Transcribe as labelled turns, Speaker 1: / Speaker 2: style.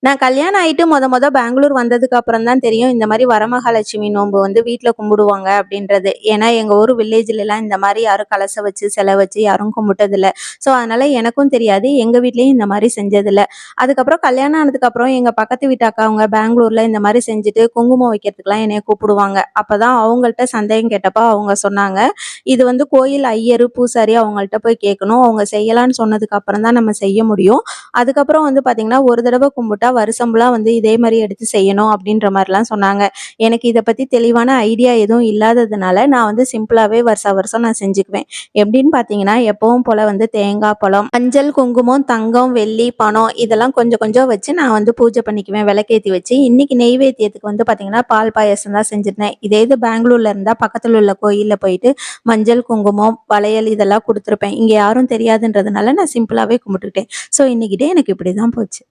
Speaker 1: நான் கல்யாணம் ஆயிட்டு மொத பெங்களூர் வந்ததுக்கு அப்புறம் தான் தெரியும். இந்த மாரி வரமகாலட்சுமி நோன்பு வந்து வீட்ல கும்பிடுவாங்க அப்படின்றது. ஏன்னா எங்க ஊர் வில்லேஜ்லலாம் இந்த மாரி யாரும் கலசம் வச்சு, சிலை வச்சு யாரும் கும்பிட்டதில்ல. ஸோ அதனால எனக்கும் தெரியாது. எங்க வீட்லயும் இந்த மாரி செஞ்சதில்ல. அதுக்கப்புறம் கல்யாணம் ஆனதுக்கப்புறம் எங்க பக்கத்து வீட்டு அக்காவங்க பெங்களூர்ல இந்த மாரி செஞ்சுட்டு குங்குமம் வைக்கிறதுக்குலாம் என்னைய கூப்பிடுவாங்க. அப்பதான் அவங்கள்ட்ட சந்தேகம் கேட்டப்ப அவங்க சொன்னாங்க, "இது வந்து கோயில் ஐயரு, பூசாரி அவங்கள்ட்ட போய் கேட்கணும். அவங்க செய்யலான்னு சொன்னதுக்கு அப்புறம் தான் நம்ம செய்ய முடியும். அதுக்கப்புறம் வந்து பார்த்தீங்கன்னா, ஒரு தடவ கும்பிட்டா வருஷம்லாம் வந்து இதே மாரி எடுத்து செய்யணும் அப்படின்ற மாரிலாம் சொன்னாங்க. எனக்கு இத பத்தி தெளிவான ஐடியா எதுவும் இல்லாததுனால, நான் வந்து சிம்பிளாவே வருஷா வருஷம் நான் செஞ்சுக்குவேன். எப்படின்னு பார்த்தீங்கன்னா, எப்பவும் போல வந்து தேங்காய் பழம், மஞ்சள், குங்குமம், தங்கம், வெள்ளி, பணம் இதெல்லாம் கொஞ்சம் கொஞ்சம் வச்சு நான் வந்து பூஜை பண்ணிக்குவேன். விளக்கேத்தி வச்சு. இன்னைக்கு நெய்வேத்தியத்துக்கு வந்து பார்த்தீங்கன்னா, பால் பாயாசம் தான் செஞ்சிருந்தேன். இதே இது பெங்களூர்ல இருந்தா பக்கத்துல உள்ள கோயில்ல போயிட்டு மஞ்சள், குங்குமம், வளையல் இதெல்லாம் குடுத்துருப்பேன். இங்க யாரும் தெரியாதுன்றதுனால நான் சிம்பிளாவே கும்பிட்டுக்கிட்டேன். ஸோ இன்னைக்கு டே எனக்கு இப்படிதான் போச்சு.